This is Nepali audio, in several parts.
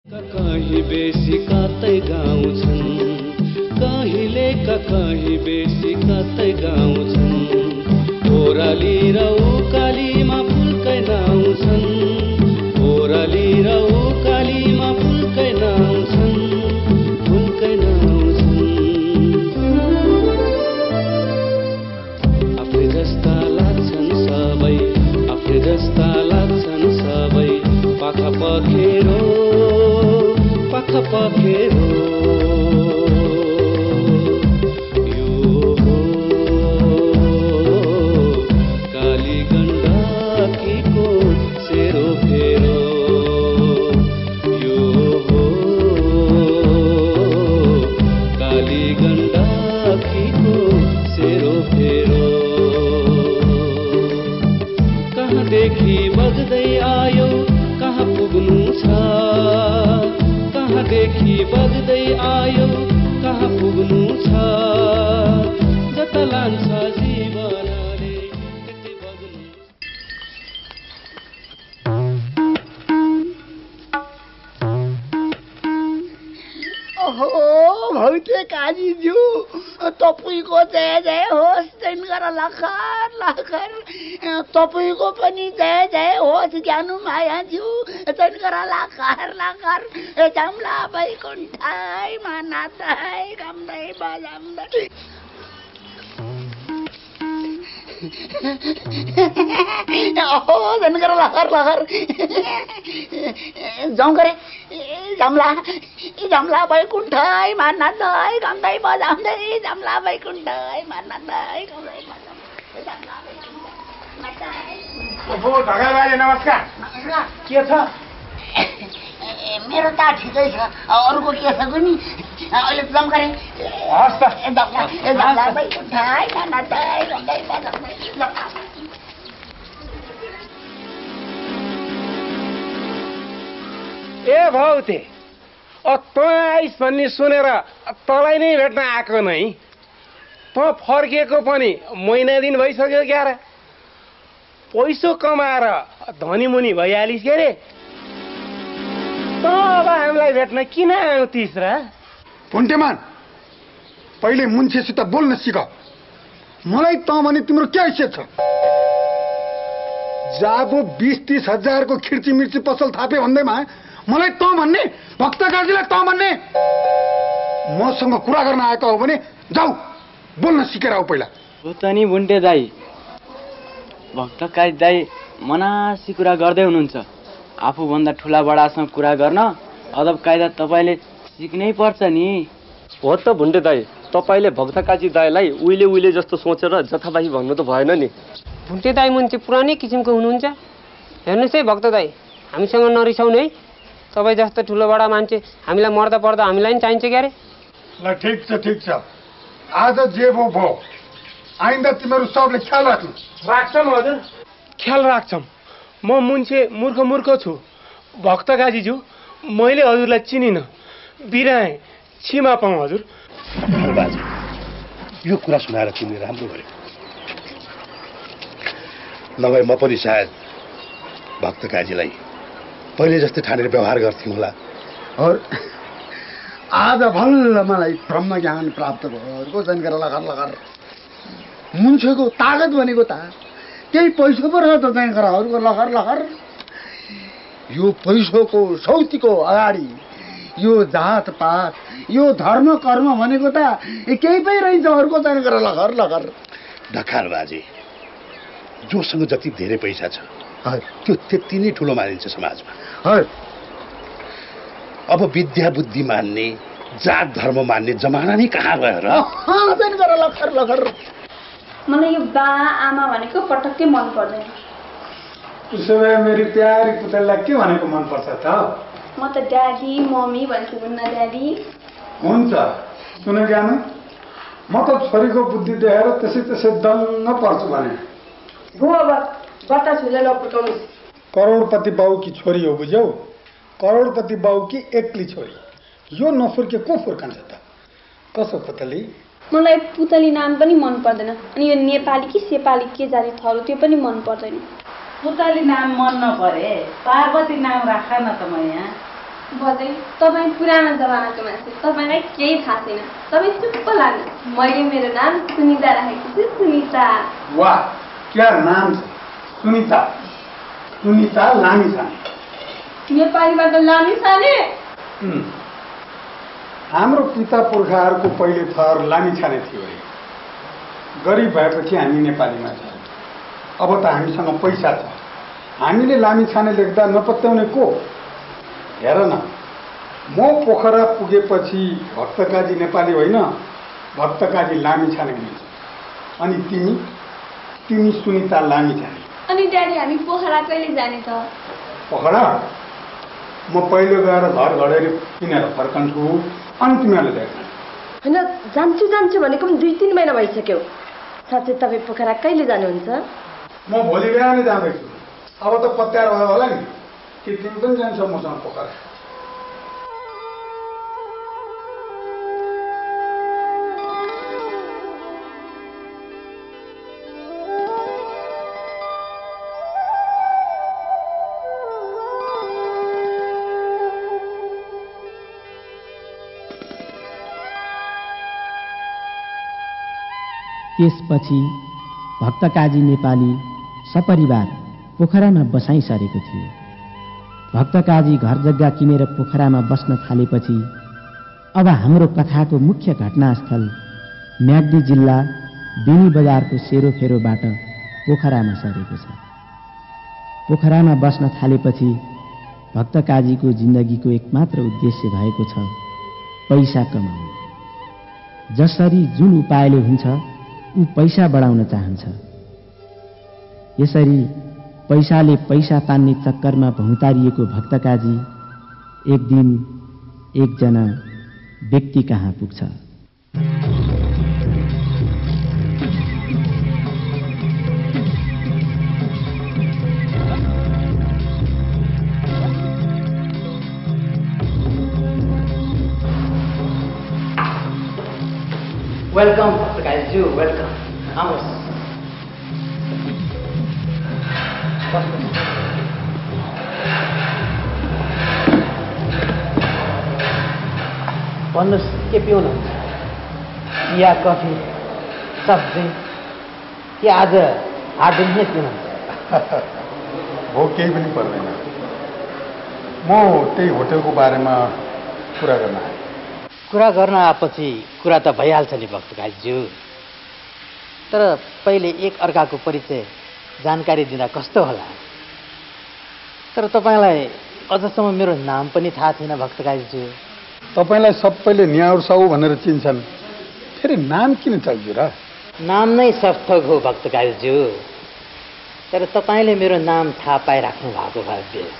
कहीं बेसी कतै गाउँछन्, कहिले कहीं बेसी कतै गाउँछन्। ओराली र उकालीमा फुलकै नाउँछन्, ओराली र उकालीमा फुलकै नाउँछन्, फुलकै नाउँछन्। आफ्नै जस्ता लाग्छन् सबै, आफ्नै जस्ता लाग्छन् सबै। पाखा पखेरो पाखा पखेरो यो हो काली गण्डकीको सेरो फेरो, यो हो काली गण्डकीको सेरो फेरो। कहाँदेखि बग्दै आयो कहाँ पुग्नु छ, कहाँदेखि बग्दै आयो कहाँ पुग्नु छ। जता लान्छ जीवनले त्यतै बग्नु। ओहो भौते काजीज्यू, तपाईँको जय जय होस्। गर लखर लखर तपाईँको पनि जय जय होस्। ज्ञानु मायाज्यू गर लखर लखर। जमला बैकुण्ठाई मानाताई गाउँदै बजाउँदै। ओहो गर लखर लखर। जाउँ गरे जमला जमला बैकुण्ठाई मानाताई गाउँदै बजाउँदै। जमला बैकुण्ठाई मानाताई गाउँदै बजाउँदै। जमला बैकुण्ठाई। ओहो ढकाल बाजे नमस्कार। के छ? मेरो त ठिकै छ, अरूको के छ कुनि? अहिले जाउँ गरे। हस् त। जमला बैकुण्ठाई मानाताई गाउँदै बजाउँदै। ए भौते, तँ आइस भन्ने सुनेर तँलाई नै भेट्न आएको नै। तँ फर्किएको पनि महिना दिन भइसक्यो क्यार। पैसो कमाएर धनीमुनी भइहालिस् के अरे। तँ अब हामीलाई भेट्न किन आउँथिस् र? भुन्टेमान, पहिले मुन्छेसित बोल्न सिक। मलाई तँ भने तिम्रो के हैसियत छ? जाबो 20-30 हजारको खिर्ची मिर्ची पसल थापे भन्दैमा मलाई तँ भन्ने, भक्त काजीलाई तँ भन्ने? मसँग कुरा गर्न आएको हो भने जाऊ बोल्न सिकेर आऊ पहिला। हो त नि बुन्टे दाई, भक्त काजी दाई मनासी कुरा गर्दै हुनुहुन्छ। आफूभन्दा ठुला बडासँग कुरा गर्न अदब कायदा तपाईँले सिक्नै पर्छ नि। हो त भुन्टे दाई, तपाईँले भक्त काजी दाईलाई उहिले जस्तो सोचेर जथाभावी भन्नु त भएन नि। भुन्टे दाई मुन्चे पुरानै किसिमको हुनुहुन्छ। हेर्नुहोस् है भक्त दाई, हामीसँग नरिसाउनु है। तपाईँ जस्तो ठुलो बडा मान्छे हामीलाई मर्दा पर्दा हामीलाई नि चाहिन्छ क्यारे। ल ठिक छ। आज जे भो भो। आइन्दा तिमीहरू सबले ख्याल राख्नु। राख्छौँ हजुर, ख्याल राख्छौँ। म मुन्छे मूर्ख छु। भक्त काजीज्यू, मैले हजुरलाई चिनिनँ, बिराएँ, क्षमा पाऊँ हजुर। बाजे, यो कुरा सुनाएर तिमीले राम्रो गर्यो। नभए म पनि सायद भक्त काजीलाई पहिले जस्तै ठानेर व्यवहार गर्थ्यौँ होला। आज भल्ल मलाई ब्रह्म ज्ञान प्राप्त भयो। गोचन गरेर लखर लखर। मुन्छेको तागत भनेको त त्यही पैसो पो रहेछ चाहिँ घरहरूको लखर लखर। यो पैसोको सौतीको अगाडि यो जात पात, यो धर्म कर्म भनेको त केही पै रहन्छ अरूको चाहिँ गरेर लखर लखर। ढकाल बाजे, जोसँग जति धेरै पैसा छ त्यो त्यति नै ठुलो मानिन्छ समाजमा। अब विद्या बुद्धि मान्ने, जात धर्म मान्ने जमाना नै कहाँ गयो र? लखर लखर। मलाई यो बा आमा भनेको पटक्कै मन पर्दैन। उसो भए मेरी प्यारी पुतलीलाई के भनेको मन पर्छ त? म त ड्याडी मम्मी भन्छु न ड्याडी। हुन्छ सुन ज्ञानु, म त छोरीको बुद्धि देखेर त्यसै दङ्ग पर्छु भने। हो अब बता छुले नपुटाउनु। करोडपति बाउकी छोरी हो बुझ्यौ? करोडपति बाउकी एक्ली छोरी। यो नफुर्के को फुर्कन्छ त? कसो पुतली? मलाई पुतली नाम पनि मन पर्दैन। अनि यो नेपाली कि सेपाली के जाति थरो त्यो पनि मन पर्दैन। पुतली नाम मन नपरे पार्वती नाम राख न त म यहाँ। बजै तपाईँ पुरानो जमानाको मान्छे, तपाईँलाई केही थाहा छैन। तपाईँ चुप्प लाग्नु। मैले मेरो नाम सुनिता राखेको छु, सुनिता। वाह, क्या नाम छ, सुनिता। सुनिता लामिछाने। नेपालीबाट लामिछाने? हाम्रो पिता पुर्खाहरूको पहिले थर लामिछाने थियो अरे। गरिब भएपछि हामी नेपालीमा छ। अब त हामीसँग पैसा छ, हामीले लामिछाने लेख्दा नपत्याउने को? हेर न, म पोखरा पुगेपछि भक्तकाजी नेपाली होइन, भक्तकाजी लामिछाने हुनेछ। अनि तिमी सुनिता लामिछाने। अनि ड्याडी हामी पोखरा कहिले जाने त? पोखरा म पहिलो गएर घर घडेर किनेर फर्कन्छु, अनि तिमीहरूले देख्नु। होइन, जान्छु भनेको पनि 2-3 महिना भइसक्यो। साँच्चै तपाईँ पोखरा कहिले जानुहुन्छ? म भोलि बिहानै जाँदैछु। अब त पत्यार भयो होला नि कि तिमी पनि जान्छौ मसँग पोखरा? त्यसपछि भक्तकाजी नेपाली सपरिवार पोखरामा बसाइ सरेको थियो। भक्तकाजी घर जग्गा किनेर पोखरामा बस्न थालेपछि अब हाम्रो कथाको मुख्य घटनास्थल म्याग्दी जिल्ला बेनी बजारको सेरोफेरोबाट पोखरामा सरेको छ। पोखरामा बस्न थालेपछि भक्तकाजीको जिन्दगीको एकमात्र उद्देश्य भएको छ पैसा कमाउनु। जसरी जुन उपायले हुन्छ ऊ पैसा बढाउन चाहन्छ। यसरी पैसाले पैसा तान्ने चक्करमा भौतारिएको भक्तकाजी एक दिन एकजना व्यक्ति कहाँ पुग्छ। Welcome Bhaktakaji, welcome. आउनुहोस्। भन्नुहोस् के पिउनुहुन्छ? या कफी, सब्जी कि आज हार्ड ड्रिङ्क नै पिउनुहुन्छ? हो, केही पनि पर्दैन। म त्यही होटलको बारेमा कुरा गर्न आएँ। कुरा गर्न आएपछि कुरा त भइहाल्छ नि भक्तकाजीज्यू, तर पहिले एक अर्काको परिचय जानकारी दिँदा कस्तो होला? तर तपाईँलाई अझसम्म मेरो नाम पनि थाहा छैन भक्तकाजीज्यू। तपाईँलाई सबैले न्याउर साउ भनेर चिन्छन्, फेरि नाम किन चाहियो र? नाम नै सार्थक हो भक्तकाजीज्यू, तर तपाईँले मेरो नाम थाहा पाइराख्नु भएको भए बेस।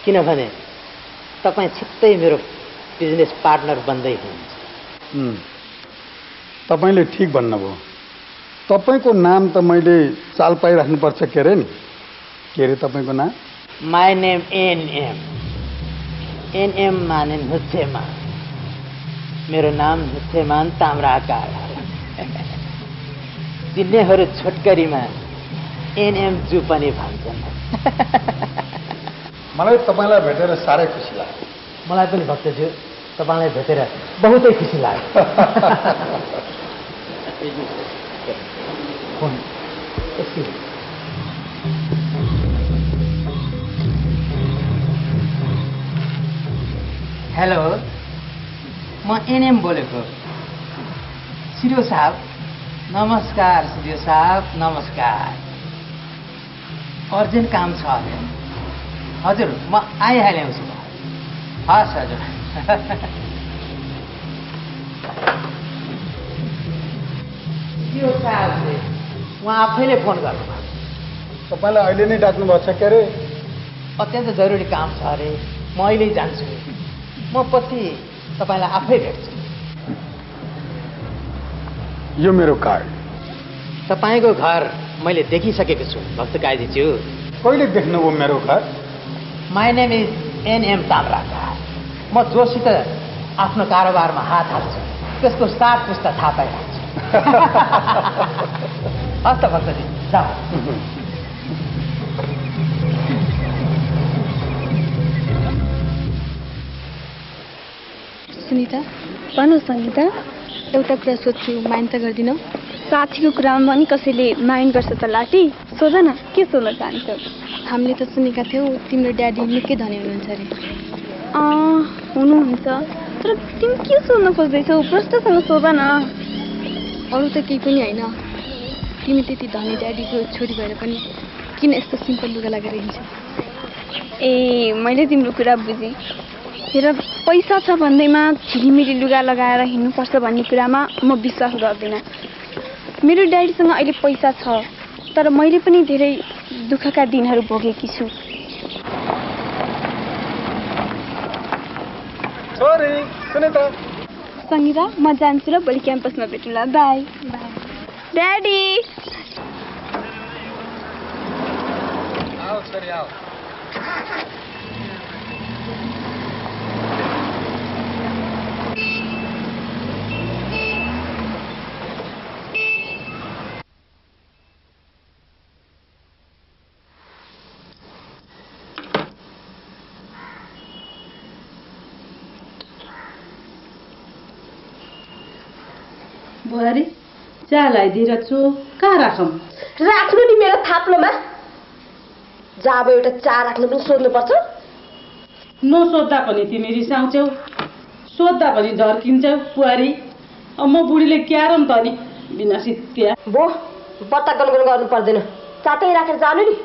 किनभने तपाईँ छिट्टै मेरो बिजनेस पार्टनर बन्दै हुनुहुन्छ। तपाईँले ठिक भन्नुभयो। तपाईँको नाम त मैले चाल पाइराख्नुपर्छ के अरे नि। के अरे तपाईँको नाम? My name NM. एनएम माने नुच्छेमान। मेरो नाम नुच्छेमान ताम्राकार। चिन्नेहरू छोटकरीमा एनएम जू पनि भन्छन्। मलाई तपाईँलाई भेटेर साह्रै खुसी लाग्यो। मलाई पनि भक्तज्यू तपाईँलाई भेटेर बहुतै खुसी लाग्यो। हेलो, म एनएम बोलेको। सिडिओ साहब नमस्कार। सिडिओ साहब नमस्कार। अर्जेन्ट काम छ अरे? हजुर, म आइहालेँ उसो भए। हस् हजुर। सिडिओ साहबले उहाँ आफैले फोन गर्नुभयो। तपाईँलाई अहिले नै डाक्नु भएको छ के अरे? अत्यन्त जरुरी काम छ अरे, म अहिले जान्छु। म पछि तपाईँलाई आफै भेट्छु। यो मेरो कार्ड। तपाईँको घर मैले देखिसकेको छु भक्तकाजीज्यू। कहिले देख्नुभयो मेरो घर? My name is NM Tamrakar. म जोसित आफ्नो कारोबारमा हात हाल्छु त्यसको सात पुस्ता थाहा पाइहाल्छु। हस् त भक्तजी, जाऊ। सुनिता भन सङ्गीता एउटा कुरा सोध्छु माइन त गर्दिनौ साथीको कुरामा पनि कसैले माइन गर्छ त लाटी सोध न के सोध्न चाहन्छौ हामीले त सुनेका थियौ तिम्रो ड्याडी निकै धनी हुनुहुन्छ अरे हुनुहुन्छ तर तिमी के सोध्न खोज्दैछौ प्रश्नसँग सोध न अरू त केही पनि होइन तिमी त्यति धनी ड्याडीको छोरी भएर पनि किन यस्तो सिम्पल लुगा लगाएर हिँड्छौ ए मैले तिम्रो कुरा बुझेँ हेर पैसा छ भन्दैमा छिरिमिरी लुगा लगाएर हिँड्नुपर्छ भन्ने कुरामा म विश्वास गर्दिनँ मेरो ड्याडीसँग अहिले पैसा छ तर मैले पनि धेरै दुःखका दिनहरू भोगेकी छु सङ्गीता म जान्छु र भोलि क्याम्पसमा भेटौँला बाई ड्याडी बुहारी चिया ल्याइदिएर छु कहाँ राखौँ राख्नु नि मेरो थाप्लोमा जहाँ अब एउटा चा राख्नु पनि सोध्नुपर्छ नसोद्धा पनि तिमी रिसाउँछौ सोद्धा पनि झर्किन्छौ बुहारी अब म बुढीले क्यारम त नि बिना सित्या बो बत्ता गनगन गर्नु पर्दैन चाटै राखेर जानु नि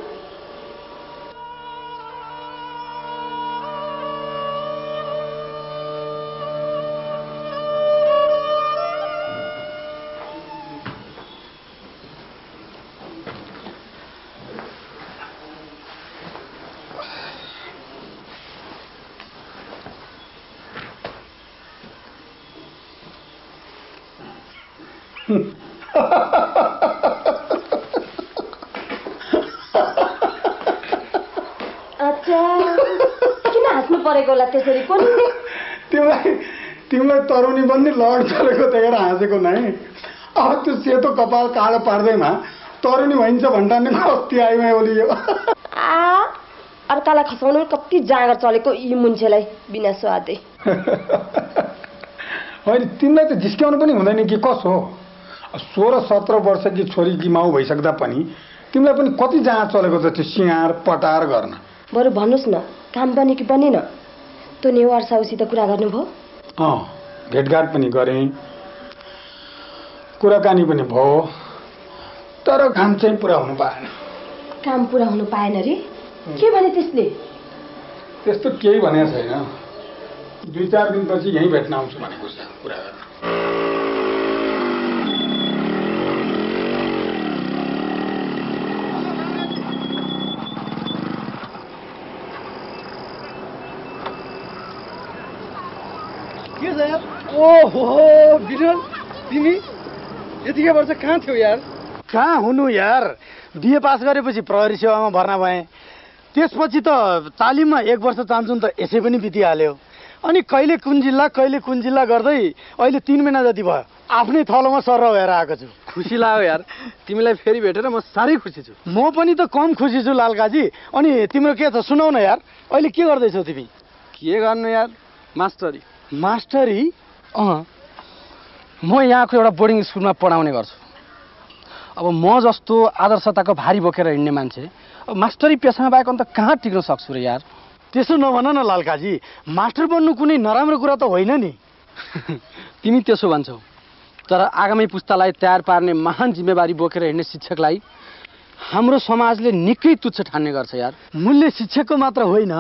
त्यसरी कुन तिमीलाई तरुनी बन्ने लड चलेको देखेर हाँसेको नै अब त्यो सेतो कपाल कालो पार्दैमा तरुनी भइन्छ भन्टाने कति आइमा ओलियो अर्कालाई खसाउनु कति जाँगर चलेको यी मुन्छेलाई बिना स्वादै होइन तिमीलाई त झिस्क्याउनु पनि हुँदैन कि कसो 16-17 वर्षकी छोरीकी माउ भइसक्दा पनि तिमीलाई पनि कति जाँगर चलेको छ त्यो सिँगार पटार गर्न बरु भन्नुहोस् न काम बन्यो कि बनेन त्यो नेवार साउसित कुरा गर्नुभयो भेटघाट पनि गरेँ कुराकानी पनि भयो तर काम चाहिँ पुरा हुनु पाएन काम पुरा हुनु पाएन रे के भने त्यसले त्यस्तो केही भनेको छैन 2-4 दिनपछि यहीँ भेट्न आउँछु भनेको छ कुरा गर्न ओहो बिरल तिमी यतिकै वर्ष कहाँ थियौ यार कहाँ हुनु यार बिए पास गरेपछि प्रहरी सेवामा भर्ना भएँ त्यसपछि त तालिममा 1 वर्ष चान्चुन त यसै पनि बितिहाल्यो अनि कहिले कुन जिल्ला गर्दै अहिले 3 महिना जति भयो आफ्नै थलोमा सर भएर आएको छु खुसी लाग्यो यार तिमीलाई फेरि भेटेर म साह्रै खुसी छु म पनि त कम खुसी छु लालकाजी अनि तिम्रो के छ सुनाउ न यार अहिले के गर्दैछौ तिमी के गर्नु यार मास्टरी म यहाँको एउटा बोर्डिङ स्कुलमा पढाउने गर्छु अब म जस्तो आदर्शताको भारी बोकेर हिँड्ने मान्छे अब मास्टरी पेसामा बाहेक अन्त कहाँ टिक्न सक्छु र यार त्यसो नभन न लालकाजी मास्टर बन्नु कुनै नराम्रो कुरा त होइन नि तिमी त्यसो भन्छौ तर आगामी पुस्तालाई तयार पार्ने महान जिम्मेवारी बोकेर हिँड्ने शिक्षकलाई हाम्रो समाजले निकै तुच्छ ठान्ने गर्छ यार मूल्य शिक्षकको मात्र होइन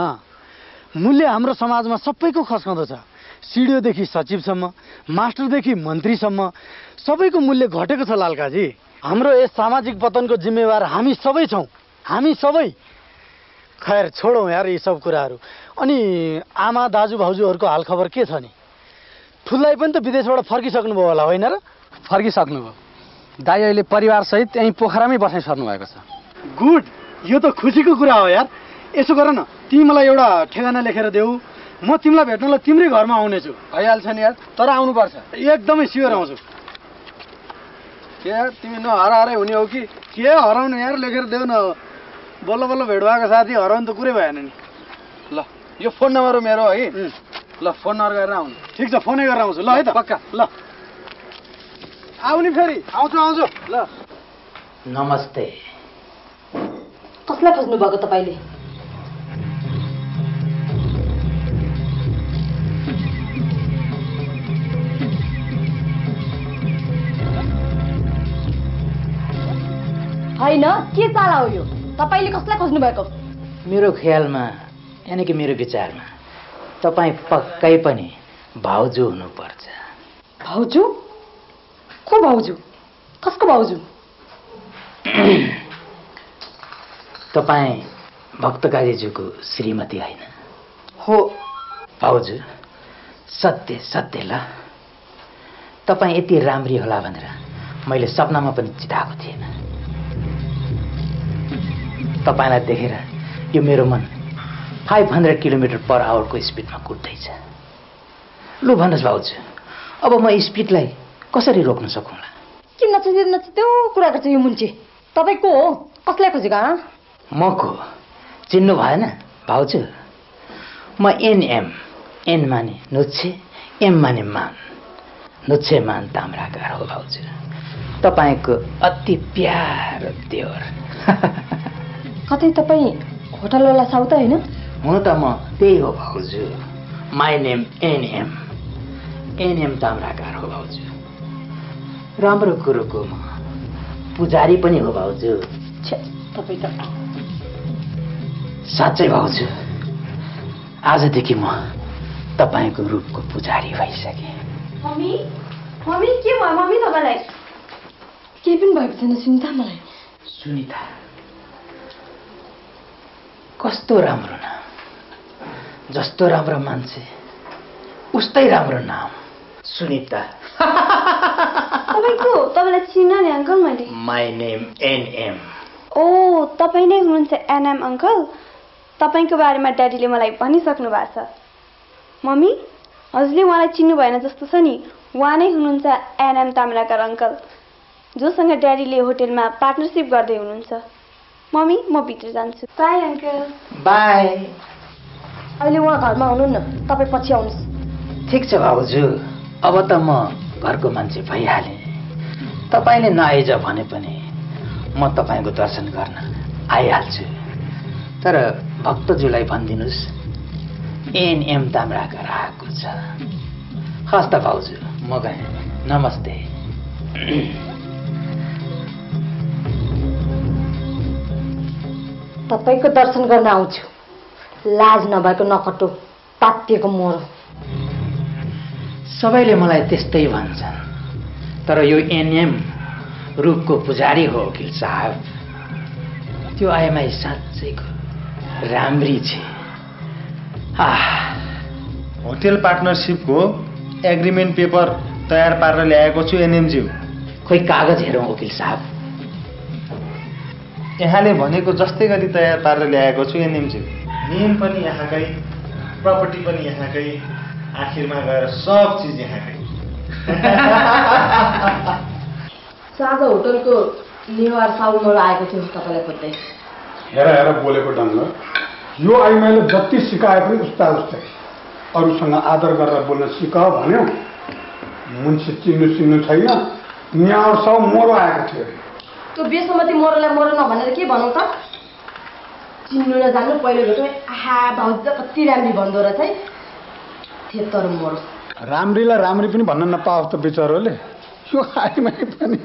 मूल्य हाम्रो समाजमा सबैको खस्कँदो छ सिडिओदेखि सचिवसम्म मास्टरदेखि मन्त्रीसम्म सबैको मूल्य घटेको छ लालकाजी हाम्रो यस सामाजिक पतनको जिम्मेवार हामी सबै छौँ हामी सबै खैर छोडौँ यार यी सब कुराहरू अनि आमा दाजु भाउजूहरूको हालखबर के छ नि ठुलै पनि त विदेशबाट फर्किसक्नुभयो होला होइन र फर्किसक्नुभयो दाइ अहिले परिवारसहित यहीँ पोखरामै बसाइ सर्नु भएको छ गुड यो त खुसीको कुरा हो यार यसो गर न तिमी मलाई एउटा ठेगाना लेखेर देऊ म तिमीलाई भेट्नलाई तिम्रै घरमा आउनेछु भइहाल्छ नि यार तर आउनुपर्छ एकदमै स्योर आउँछु के यार तिमी नहराएरै हुने हो कि के हराउनु यार लेखेर देऊ न बल्ल बल्ल भेट भएको साथी हराउनु त कुरै भएन नि ल यो फोन नम्बर हो मेरो है ल फोन नगरेर आउनु। ठिक छ फोनै गरेर आउँछु ल है त पक्का ल आउने फेरि आउँछु ल नमस्ते। कसलाई खोज्नु भएको तपाईँले? होइन के चाला हो यो? तपाईँले कसलाई खोज्नु भएको? मेरो ख्यालमा यानि कि मेरो विचारमा तपाईँ पक्कै पनि भाउजू हुनुपर्छ। भाउजू? को भाउजू? कसको भाउजू? तपाईँ भक्तकालीज्यूको श्रीमती होइन? हो। भाउजू सत्य सत्य ल तपाईँ यति राम्री होला भनेर मैले सपनामा पनि चिताएको थिएन। तपाईँलाई देखेर यो मेरो मन 500 किलोमिटर पर आवरको स्पिडमा कुद्दैछ। लु भन्नुहोस् भाउजू, अब म स्पिडलाई कसरी रोक्न सकौँला? किन नचित्यो कुरा गर्छ यो मुन्चे? तपाईँ को हो? कसलाई खोजेको? म को? चिन्नु भएन भाउजू? म एनएम। एन माने नुच्छे, एम माने मान। नुच्छे मान ताम्राकार हो भाउजू। तपाईँको अति प्यारो देवर। कतै तपाईँ होटलवाला साउथ होइन? हुन त म त्यही हो भाउजू। My name NM. NM Tamrakar हो भाउजू। राम्रो कुरोको म पुजारी पनि हो भाउजू। तपाईँ त साँच्चै भाउजू, आजदेखि म तपाईँको रूपको पुजारी भइसकेँ। मम्मी मम्मी के भयो मम्मी तपाईँलाई? केही पनि भएको छैन सुनिता। मलाई सुनिता कस्तो राम्रो नाम, जस्तो राम्रो मान्छे उस्तै राम्रो नाम सुनिता। तपाईँको तपाईँलाई चिन्न नि अङ्कल मैले। My name NM. ओ तपाईँ नै हुनुहुन्छ एनएम अङ्कल? तपाईँको बारेमा ड्याडीले मलाई भनिसक्नु भएको छ। मम्मी हजुरले उहाँलाई चिन्नु भएन जस्तो छ नि। उहाँ नै हुनुहुन्छ एनएम ताम्राकार अङ्कल, जोसँग ड्याडीले होटेलमा पार्टनरसिप गर्दै हुनुहुन्छ। मम्मी म भित्र जान्छु। By uncle. बाई। अहिले उहाँ घरमा हुनुहुन्न, तपाईँ पछि आउनुहोस्। ठिक छ भाउजू, अब त म घरको मान्छे भइहालेँ। तपाईँले नआइज भने पनि म तपाईँको दर्शन गर्न आइहाल्छु। तर भक्तज्यूलाई भनिदिनुहोस् एनएम ताम्राकार आएको छ। हस् त भाउजू, म गएँ। नमस्ते। तपाईँको दर्शन गर्न आउँछु। लाज नभएको नकटो तातिएको मोरो। सबैले मलाई त्यस्तै भन्छन्, तर यो एनएम रूपको पुजारी हो वकिल साहब। त्यो आएमाई साँच्चैको राम्री छे। होटल पार्टनरसिपको एग्रिमेन्ट पेपर तयार पारेर ल्याएको छु एनएमज्यू। खोइ कागज हेरौँ वकिल साहब। यहाँले भनेको जस्तै गरी तयार पारेर ल्याएको छु एनएमज्यू। नेम पनि यहाँकै, प्रपर्टी पनि यहाँकै, आखिरमा गएर सब चिज यहाँकै। साझा होटलको नेवार साउमरो आएको थियो तपाईँलाई खोज्दै। हेर बोलेको ढङ्ग, यो आइमाईले जति सिकाए पनि उस्ता उस्तै। अरूसँग आदर गरेर बोल्न सिक भन्यो। मुन्सी चिन्नु छैन, नेवार साउ मोरो आएको थियो। त्यो बेसमती मोरोलाई मोरो नभनेर के भनौँ त? चिन्नु नजान्नु पहिलो भेटो आहा भाउजू त कति राम्री भन्दो रहेछ है। थेतर मोरो। राम्रीलाई राम्री पनि भन्न नपाओस् त बिचरोले। यो आइमाई पनि।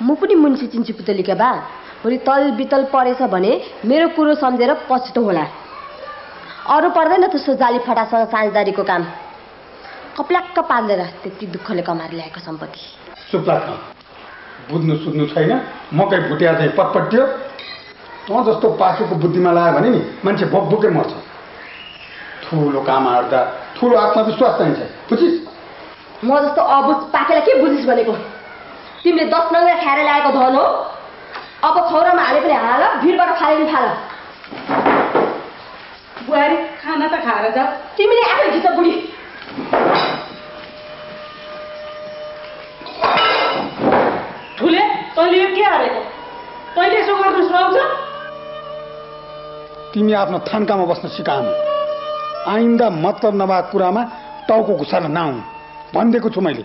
म पनि मुन्सी चिन्छु पुतलीका बा। भोलि तल बितल परेछ भने मेरो कुरो सम्झेर पछुतो होला। अरू पर्दैन त्यस्तो जाली फटासँग साझेदारीको काम। कप्ल्याक्क पार्दैन त्यति दुःखले कमाएर ल्याएको सम्पत्ति। चुप लाग, बुझ्नु सुन्नु छैन। मकै भुटिया चाहिँ पटपट्यो। तँ जस्तो पासोको बुद्धिमा लाग्यो भने नि मान्छे भोकभोकै मर्छ। ठुलो काम आर्दा ठुलो आत्मविश्वास चाहिन्छ, बुझिस्? म जस्तो अबुझ पाकेलाई के बुझिस् भनेको? तिमीले 10 नङ्ग्रा खाएर ल्याएको धन हो। अब खौरामा हाले पनि हाल, भिडबाट खाले पनि फाल। बुहारी खाना त खाएर जा। तिमीले आफै खिच बुढी। ठुले तैँले यो के हालेको? तैँले यसो गर्नु सुहाउँछ? तिमी आफ्नो थान्कामा बस्न सिकाएन। आइन्दा मतलब नभएको कुरामा टाउको घुसार्न नआउनु भनिदिएको छु मैले।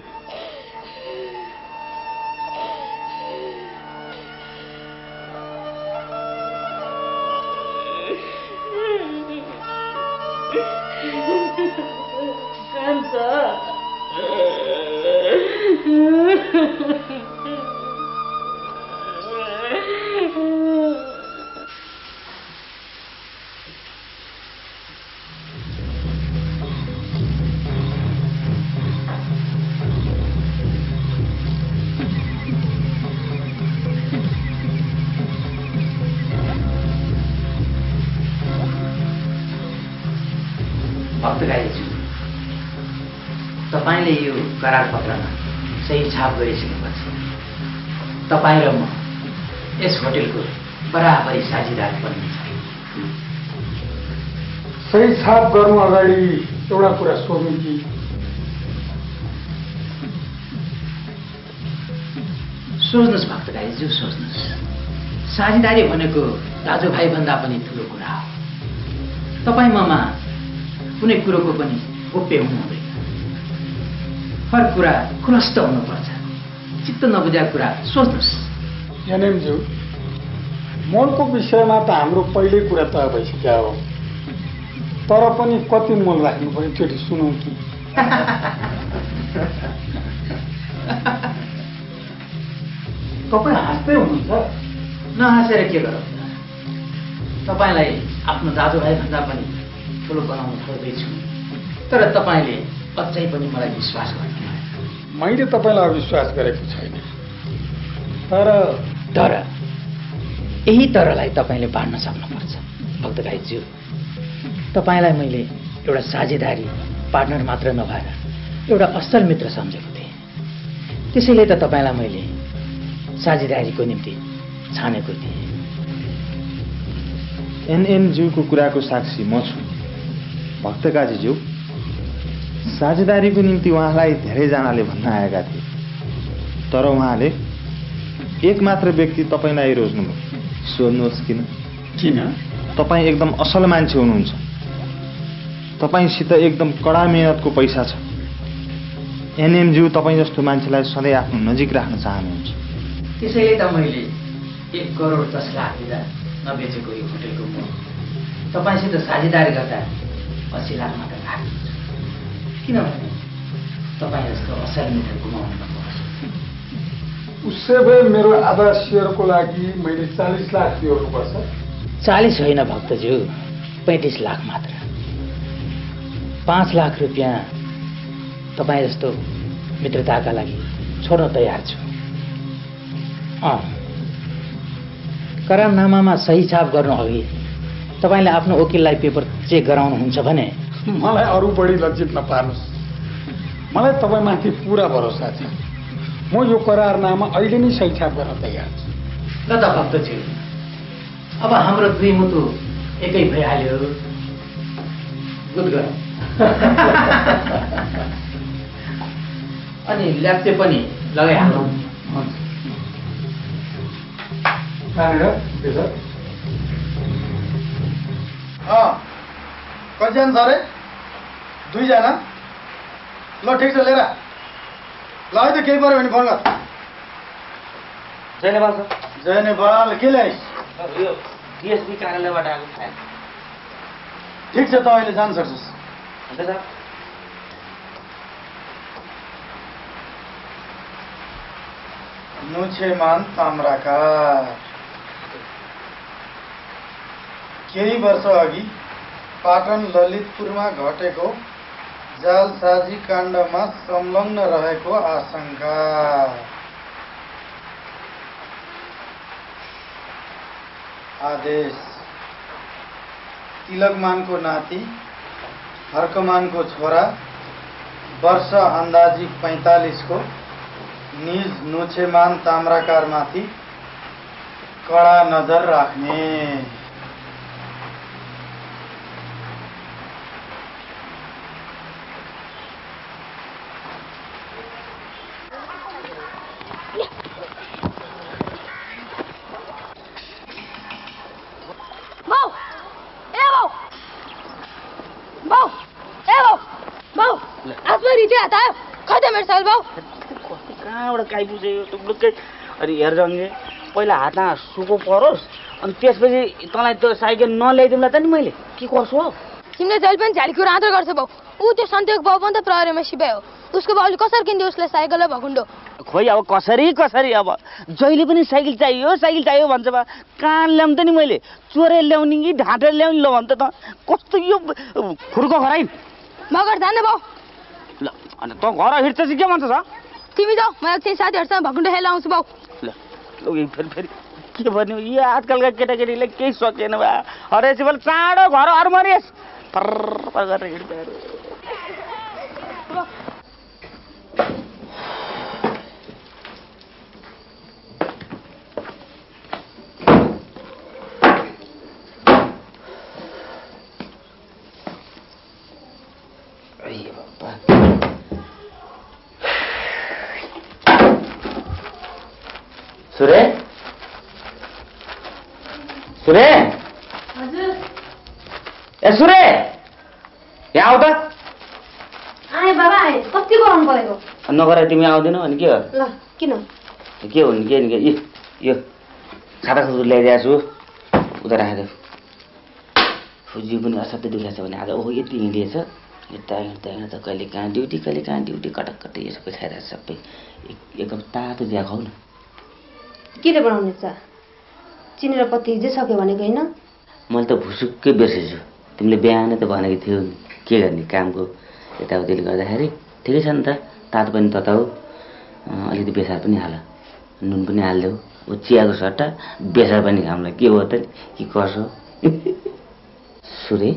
तपाईँले यो करार पत्रमा सही छाप गरिसकेपछि तपाईँ र म यस होटेलको बराबरी साझेदार बन्नेछ। सही छाप गर्नु अगाडि एउटा कुरा सोध्नु कि सोच्नुहोस् भक्तराईज्यू, सोच्नुहोस्। साझेदारी भनेको दाजुभाइ भन्दा पनि ठुलो कुरा हो। तपाईँ ममा कुनै कुरोको पनि गोप्य हुनु हुँदैन। हर कुरा खुलस्त हुनुपर्छ। चित्त नबुझाएको कुरा सोच्नुहोस्। एनएमज्यू, मोलको विषयमा त हाम्रो पहिल्यै कुरा तय भइसक्यो हो, तर पनि कति मोल राख्नु पर्यो एकचोटि सुनौँ कि। तपाईँ हाँस्दै हुनुहुन्छ। नहाँसेर के गरौँ? तपाईँलाई आफ्नो दाजुभाइ भन्दा पनि ठुलो बनाउनु खोज्दैछु, तर तपाईँले अझै पनि मलाई विश्वास गर्नु। मैले तपाईँलाई अविश्वास गरेको छैन, तर यही तरलाई तपाईँले बाँड्न सक्नुपर्छ भक्तराईज्यू। तपाईँलाई मैले एउटा साझेदारी पार्टनर मात्र नभएर एउटा असल मित्र सम्झेको थिएँ। त्यसैले त तपाईँलाई मैले साझेदारीको निम्ति छानेको थिएँ। एनएमज्यूको कुराको साक्षी म छु भक्तकाजीज्यू। साझेदारीको निम्ति उहाँलाई धेरैजनाले भन्न आएका थिए, तर उहाँले एक मात्र व्यक्ति तपाईँलाई रोज्नुभयो। सोध्नुहोस् किन? तपाईँ एकदम असल मान्छे हुनुहुन्छ। तपाईँसित एकदम कडा मेहनतको पैसा छ। एनएमज्यू तपाईँ जस्तो मान्छेलाई सधैँ आफ्नो नजिक राख्न चाहनुहुन्छ। त्यसैले त मैले 1 करोड 10 लाख दिँदा नबेचेको यो होटेलको मोल तपाईँसित साझेदारी गर्दा 80 लाख मात्र राख्छु। किनभने तपाईँ जस्तो असल मित्र गुमाउनु नपर्छ। उसै भए मेरो आधा सेयरको लागि मैले 40 लाख तिर्नुपर्छ। 40 होइन भक्तज्यू, 35 लाख मात्र। 5 लाख रुपियाँ तपाईँ जस्तो मित्रताका लागि छोड्न तयार छु। करारनामामा सही छाप गर्नु अघि तपाईँले आफ्नो वकिललाई पेपर चेक गराउनुहुन्छ भने मलाई अरू बढी लज्जित नपार्नुहोस्। मलाई तपाईँमाथि पुरा भरोसा छ। म यो करारनामा अहिले नै सही छाप गर्न तयार छु। ल त भक्तज्यू, अब हाम्रो दुई मुटु एकै भइहाल्यो। गुड गरौँ। अनि ल्याप्चे पनि लगाइहालौँ। कतिजना छ अरे? 2 जना। ल ठिक छ, लिएर ल है त। केही पऱ्यो भने फोन गर। जय नेपाल सर। जय नेपाल। के ल्याइस्? यो डिएसपी कार्यालयबाट आएको फाइल। ठिक छ त, अहिले जान सक्छस्। हुन्छ सर। नुछेमान ताम्राकार केही वर्ष अघि पाटन ललितपुरमा घटेको जालसाजी काण्डमा संलग्न रहेको आशंका। आदेश तिलकमानको नाति हर्कमानको छोरा वर्ष अन्दाजी 45 को निज नुछेमान ताम्राकारमाथि कडा नजर राख्ने। बाउ साइकल चाहिँ हात आयो खै त मेरो साइकल भाउ कहाँबाट काइपुग्छ यो टुक्लुक्कै अरे हेर जङ्गे पहिला हातमा सुको परोस् अनि त्यसपछि तँलाई त्यो साइकल नल्याइदिउँला त नि मैले के गर्छु हो तिमीले जहिले पनि झ्याली कुरा आदर गर्छ भाउ ऊ त्यो सन्तेक भाउ पनि त प्रहरीमा सिपायो उसको बाउले कसरी किन्थ्यो उसलाई साइकल र भकुन्डो खोइ अब कसरी अब जहिले पनि साइकल चाहियो भन्छ बा कहाँ ल्याउँ त नि मैले चोरेर ल्याउने कि ढाँटेर ल्याउने ल भन्छ त कस्तो यो खुर्को खराइ मगर जान्न भाउ ल अनि त घर हिँड्छ चाहिँ के भन्छ तिमी जाऊ म एकछिन साथीहरूसँग भकुन्डो खेल्न आउँछु भाउ ल फेरि के भन्यो यो आजकलका केटाकेटीले केही सकेन बा हरेसी बेला चाँडो घर अर्मरिएस् फर्र गरेर हिँड्छ सुरे सुरे हजुर ए सुरे यहाँ आऊ त आए बाबा आए कति गरम परेको नगरे तिमी आउँदैनौ अनि के हो ल किन के हो नि के यो खाता खुजुर ल्याइदिएको छु उता राखेको फुजी पनि असाध्यै दुखेको छ भने आज ओहो यति हिँडिएछ यता हिँड्दा कहिले कहाँ ड्युटी कटक कटै यो सबै खाइरहेको छ सबै एक कप तातो चिया खाऊ न के रे बनाउने छ चिनी र पत्ती हिजै सक्यो भनेको होइन मैले त भुसुक्कै बिर्सेछु तिमीले बिहानै त भनेको थियो के गर्ने कामको यताउतिले गर्दाखेरि ठिकै छ नि त तातो पनि तताउ अलिकति बेसार पनि हाल नुन पनि हालिदेऊ ऊ चियाको सट्टा बेसार पनि खाउँला के हो त के कसो सुरे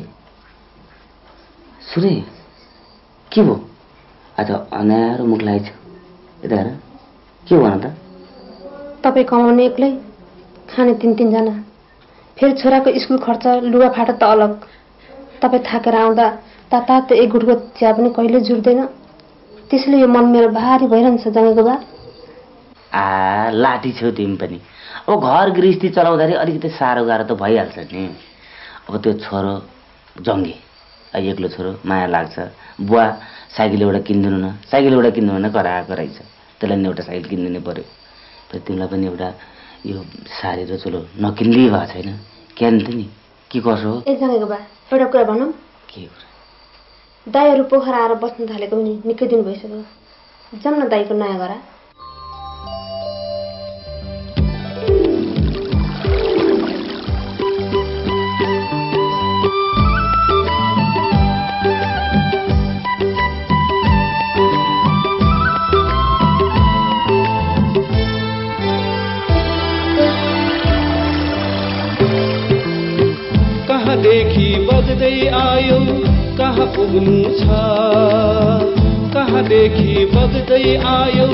सुरे के भयो आज अनारो मुख लागेछ यता हेर के भन त तपाईँ कमाउने एक्लै खाने तीन-तीनजना फेरि छोराको स्कुल खर्च लुगाफाटा त अलग तपाईँ थाकेर आउँदा तातो एक गुटको चिया पनि कहिले जुट्दैन त्यसैले यो मन मेरो भारी भइरहन्छ जङ्गेको बा लाठी छेउ तिमी पनि अब घर गृहस्थी चलाउँदाखेरि अलिकति साह्रो गाह्रो त भइहाल्छ नि अब त्यो छोरो जङ्गे एक्लो छोरो माया लाग्छ बुवा साइकल एउटा किनिदिनु न कराएको रहेछ त्यसलाई नि एउटा साइकल किनिदिनु पर्यो फेरि तिमीलाई पनि एउटा यो साडी र चोलो नकिन्दै भएको छैन क्या नि त नि के कसो हो ए जङ्गेको बा एउटा कुरा भनौँ के कुरा दाईहरू पोखरा आएर बस्न थालेको पनि निकै दिन भइसक्यो जम्न दाईको नयाँ गरा देखि बग्दै आयो कहाँ पुग्नु छ कहाँदेखि बग्दै आयो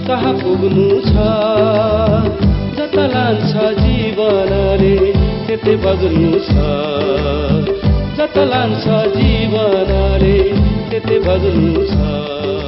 कहाँ पुग्नु छ जता लान्छ जीवनले त्यतै बग्नु छ जता लान्छ जीवनले त्यतै बग्नु छ